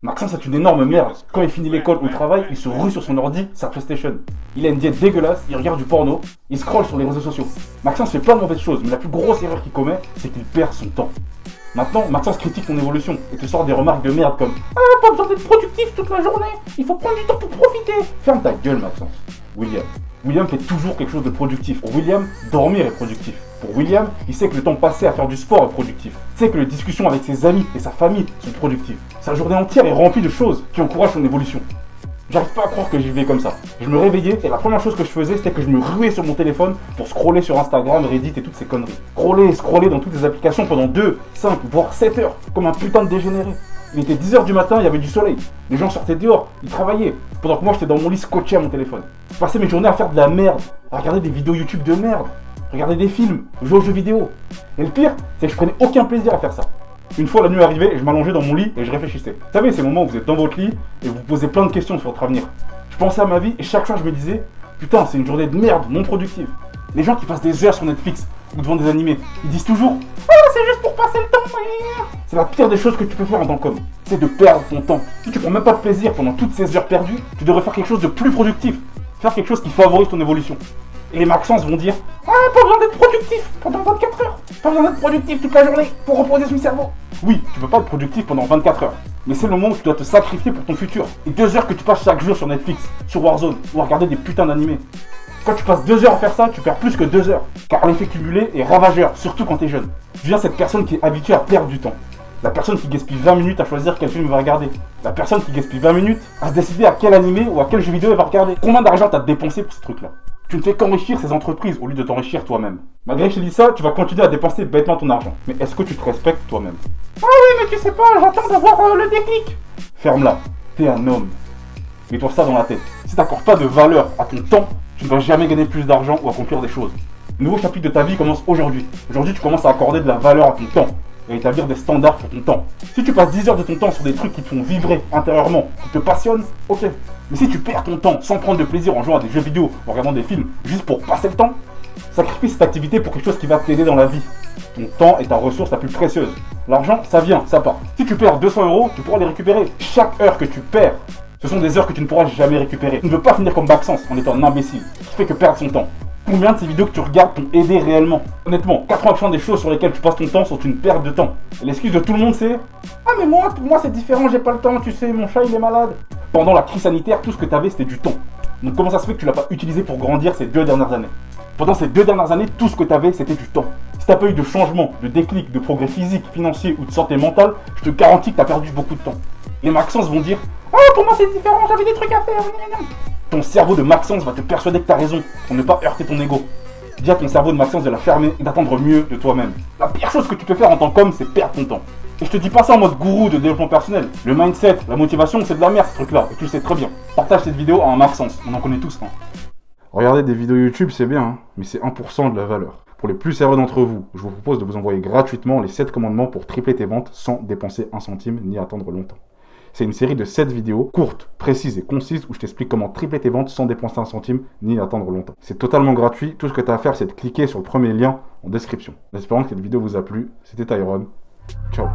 Maxence c'est une énorme merde. Quand il finit l'école ou le travail, il se rue sur son ordi, sa PlayStation. Il a une diète dégueulasse, il regarde du porno, il scrolle sur les réseaux sociaux. Maxence fait plein de mauvaises choses, mais la plus grosse erreur qu'il commet, c'est qu'il perd son temps. Maintenant, Maxence critique ton évolution et te sort des remarques de merde comme « Ah, pas besoin d'être productif toute la journée, il faut prendre du temps pour profiter !» Ferme ta gueule Maxence. William fait toujours quelque chose de productif. Pour William, dormir est productif. Pour William, il sait que le temps passé à faire du sport est productif. Il sait que les discussions avec ses amis et sa famille sont productives. Sa journée entière est remplie de choses qui encouragent son évolution. J'arrive pas à croire que j'y vais comme ça. Je me réveillais et la première chose que je faisais, c'était que je me ruais sur mon téléphone pour scroller sur Instagram, Reddit et toutes ces conneries. Scroller dans toutes les applications pendant 2, 5, voire 7 heures, comme un putain de dégénéré. Il était 10h du matin, il y avait du soleil. Les gens sortaient dehors, ils travaillaient. Pendant que moi, j'étais dans mon lit scotché à mon téléphone. Je passais mes journées à faire de la merde, à regarder des vidéos YouTube de merde, regarder des films, jouer aux jeux vidéo. Et le pire, c'est que je prenais aucun plaisir à faire ça. Une fois la nuit arrivée, je m'allongeais dans mon lit et je réfléchissais. Vous savez, ces moments où vous êtes dans votre lit et vous posez plein de questions sur votre avenir. Je pensais à ma vie et chaque soir je me disais, putain, c'est une journée de merde, non productive. Les gens qui passent des heures sur Netflix ou devant des animés, ils disent toujours, ah, c'est juste pour passer le temps. C'est la pire des choses que tu peux faire en tant qu'homme, c'est de perdre ton temps. Si tu prends même pas de plaisir pendant toutes ces heures perdues, tu devrais faire quelque chose de plus productif. Faire quelque chose qui favorise ton évolution. Et les Maxence vont dire, ah, pas besoin d'être productif pendant 24 heures. Pas besoin d'être productif toute la journée pour reposer son cerveau. Oui, tu peux pas être productif pendant 24 heures. Mais c'est le moment où tu dois te sacrifier pour ton futur. Et 2 heures que tu passes chaque jour sur Netflix, sur Warzone, ou à regarder des putains d'animés. Quand tu passes 2 heures à faire ça, tu perds plus que 2 heures. Car l'effet cumulé est ravageur, surtout quand t'es jeune. Tu deviens cette personne qui est habituée à perdre du temps. La personne qui gaspille 20 minutes à choisir quel film il va regarder. La personne qui gaspille 20 minutes à se décider à quel animé ou à quel jeu vidéo elle va regarder. Combien d'argent t'as dépensé pour ce truc-là? Tu ne fais qu'enrichir ces entreprises au lieu de t'enrichir toi-même. Malgré que je te dis ça, tu vas continuer à dépenser bêtement ton argent. Mais est-ce que tu te respectes toi-même? Ah oui, mais tu sais pas, j'attends d'avoir le déclic. Ferme-la, t'es un homme. Mets-toi ça dans la tête. Si t'accordes pas de valeur à ton temps, tu ne vas jamais gagner plus d'argent ou accomplir des choses. Le nouveau chapitre de ta vie commence aujourd'hui. Aujourd'hui, tu commences à accorder de la valeur à ton temps et à établir des standards pour ton temps. Si tu passes 10 heures de ton temps sur des trucs qui te font vibrer intérieurement, qui te passionnent, ok. Mais si tu perds ton temps sans prendre de plaisir en jouant à des jeux vidéo, en regardant des films, juste pour passer le temps, sacrifie cette activité pour quelque chose qui va t'aider dans la vie. Ton temps est ta ressource la plus précieuse. L'argent, ça vient, ça part. Si tu perds 200 €, tu pourras les récupérer. Chaque heure que tu perds, ce sont des heures que tu ne pourras jamais récupérer. Tu ne veux pas finir comme Maxence en étant un imbécile qui fait que perdre son temps. Combien de ces vidéos que tu regardes t'ont aidé réellement? Honnêtement, 80% des choses sur lesquelles tu passes ton temps sont une perte de temps. Et l'excuse de tout le monde c'est « Ah mais moi c'est différent, j'ai pas le temps, tu sais, mon chat il est malade ». Pendant la crise sanitaire, tout ce que t'avais c'était du temps. Donc comment ça se fait que tu l'as pas utilisé pour grandir ces 2 dernières années? Pendant ces 2 dernières années, tout ce que t'avais c'était du temps. Si t'as pas eu de changement, de déclic, de progrès physique, financier ou de santé mentale, je te garantis que t'as perdu beaucoup de temps. Les Maxence vont dire « Ah pour moi c'est différent, j'avais des trucs à faire ». Ton cerveau de Maxence va te persuader que t'as raison pour ne pas heurter ton ego. Dis à ton cerveau de Maxence de la fermer et d'attendre mieux de toi-même. La pire chose que tu peux faire en tant qu'homme, c'est perdre ton temps. Et je te dis pas ça en mode gourou de développement personnel. Le mindset, la motivation, c'est de la merde ce truc-là. Et tu le sais très bien. Partage cette vidéo à un Maxence, on en connaît tous. Hein. Regarder des vidéos YouTube, c'est bien, hein, mais c'est 1% de la valeur. Pour les plus sérieux d'entre vous, je vous propose de vous envoyer gratuitement les 7 commandements pour tripler tes ventes sans dépenser 1 centime ni attendre longtemps. C'est une série de 7 vidéos courtes, précises et concises où je t'explique comment tripler tes ventes sans dépenser 1 centime ni attendre longtemps. C'est totalement gratuit, tout ce que tu as à faire c'est de cliquer sur le premier lien en description. En espérant que cette vidéo vous a plu, c'était Tyrone. Ciao.